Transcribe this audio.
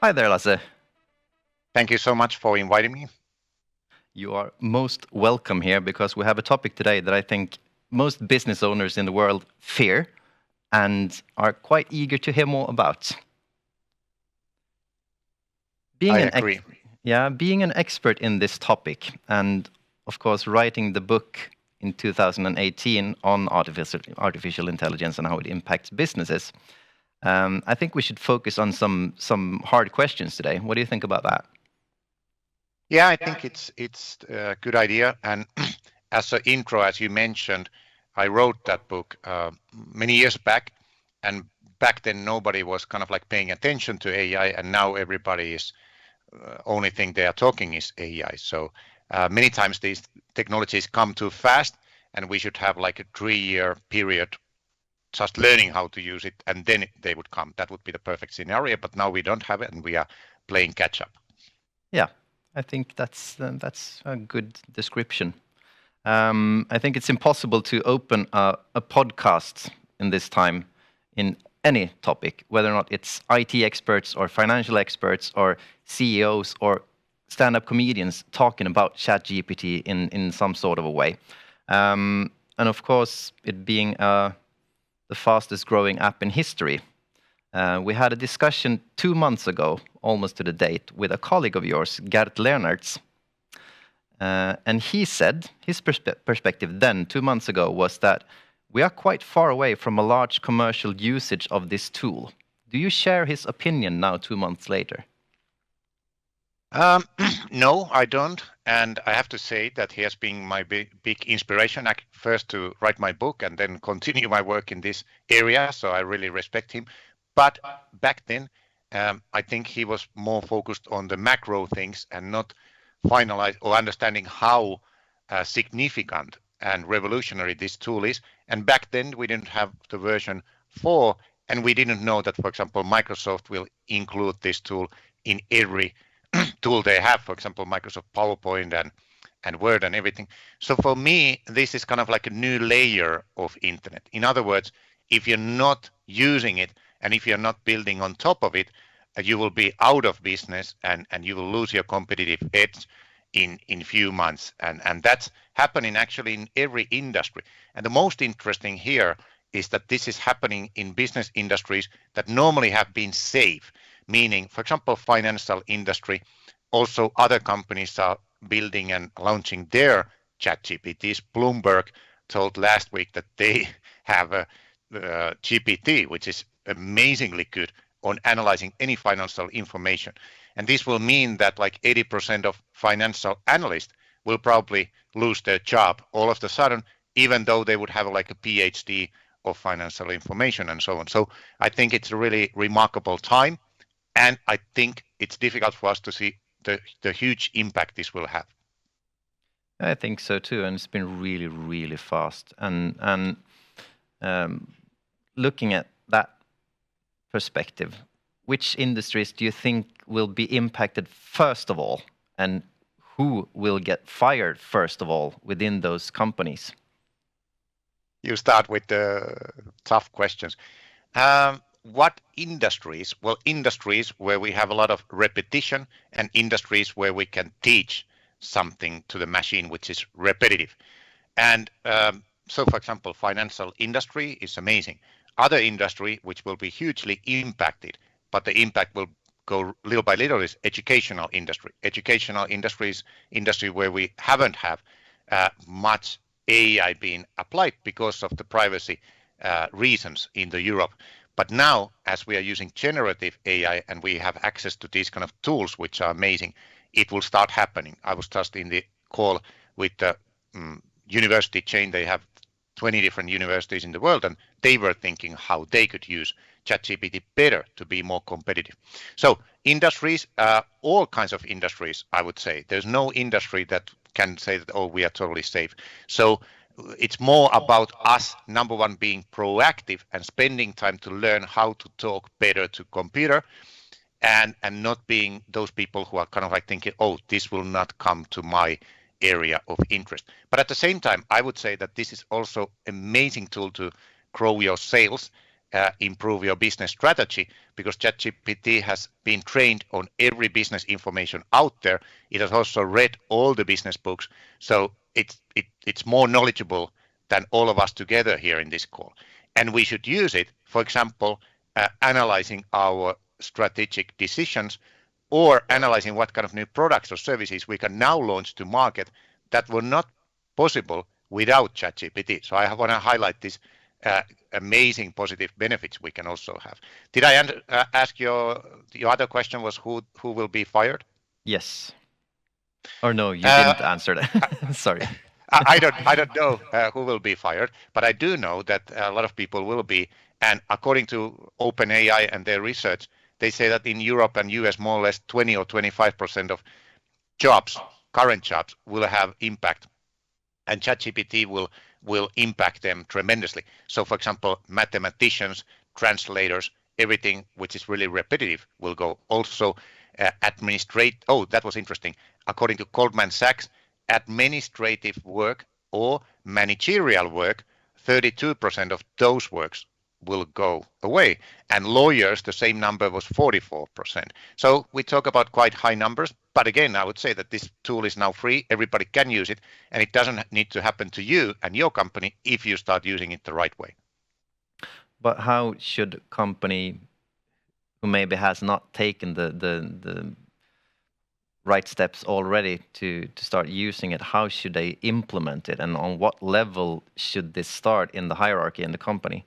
Hi there, Lasse. Thank you so much for inviting me. You are most welcome here because we have a topic today that I think most business owners in the world fear and are quite eager to hear more about. I Being an agree. being an expert in this topic and of course writing the book in 2018 on artificial intelligence and how it impacts businesses. I think we should focus on some hard questions today. What do you think about that? Yeah, I think it's a good idea. And as an intro, as you mentioned, I wrote that book many years back, and back then nobody was kind of like paying attention to AI, and now everybody is only thing they are talking is AI. So many times these technologies come too fast, and we should have like a 3-year period just learning how to use it, and then they would come. That would be the perfect scenario. But now we don't have it, and we are playing catch up. Yeah, I think that's a good description. I think it's impossible to open a podcast in this time in any topic, whether or not it's IT experts or financial experts or CEOs or stand-up comedians talking about ChatGPT in some sort of a way. And of course, it being the fastest growing app in history. We had a discussion 2 months ago, almost to the date, with a colleague of yours, Gert Leonards. And he said his perspective then, 2 months ago, was that we are quite far away from a large commercial usage of this tool. Do you share his opinion now, 2 months later? No, I don't. And I have to say that he has been my big inspiration, first to write my book and then continue my work in this area. So I really respect him. But back then, I think he was more focused on the macro things and not finalize or understanding how significant and revolutionary this tool is. And back then, we didn't have the version 4, and we didn't know that, for example, Microsoft will include this tool in every tool they have, for example, Microsoft PowerPoint and Word and everything. So for me, this is kind of like a new layer of internet. In other words, if you're not using it and if you're not building on top of it, you will be out of business and you will lose your competitive edge in few months. And that's happening actually in every industry. And the most interesting here is that this is happening in business industries that normally have been safe, meaning, for example, financial industry. Also, other companies are building and launching their ChatGPTs. Bloomberg told last week that they have a GPT, which is amazingly good on analyzing any financial information. And this will mean that like 80% of financial analysts will probably lose their job all of a sudden, even though they would have like a PhD of financial information and so on. So I think it's a really remarkable time. And I think it's difficult for us to see the huge impact this will have. I think so too, and it's been really, really fast. And looking at that perspective, which industries do you think will be impacted first of all, and who will get fired first of all within those companies? You start with the tough questions. What industries? Well, industries where we have a lot of repetition and industries where we can teach something to the machine which is repetitive. And so, for example, financial industry is amazing. Other industry which will be hugely impacted, but the impact will go little by little, is educational industry. Educational industries, industry where we haven't have much AI being applied because of the privacy reasons in the Europe. But now, as we are using generative AI and we have access to these kind of tools, which are amazing, it will start happening. I was just in the call with the university chain. They have 20 different universities in the world, and they were thinking how they could use ChatGPT better to be more competitive. So industries, all kinds of industries, I would say. There's no industry that can say that, oh, we are totally safe. So it's more about us, number one, being proactive and spending time to learn how to talk better to computer, and not being those people who are kind of like thinking, oh, this will not come to my area of interest. But at the same time, I would say that this is also an amazing tool to grow your sales. improve your business strategy, because ChatGPT has been trained on every business information out there. It has also read all the business books, so it's more knowledgeable than all of us together here in this call. And we should use it, for example, analyzing our strategic decisions, or analyzing what kind of new products or services we can now launch to market that were not possible without ChatGPT. So I want to highlight this amazing positive benefits we can also have. Did I ask your other question was who will be fired? Yes. Or no, you didn't answer that. Sorry. I don't know who will be fired, but I do know that a lot of people will be. And according to OpenAI and their research, they say that in Europe and US, more or less 20 or 25% of jobs, current jobs, will have impact, and ChatGPT will impact them tremendously. So, for example, mathematicians, translators, everything which is really repetitive will go. Also, Oh, that was interesting. According to Goldman Sachs, administrative work or managerial work, 32% of those works will go away. And lawyers, the same number was 44%. So we talk about quite high numbers. But again, I would say that this tool is now free. Everybody can use it. And it doesn't need to happen to you and your company if you start using it the right way. But how should a company who maybe has not taken the right steps already to start using it, how should they implement it? And on what level should this start in the hierarchy in the company?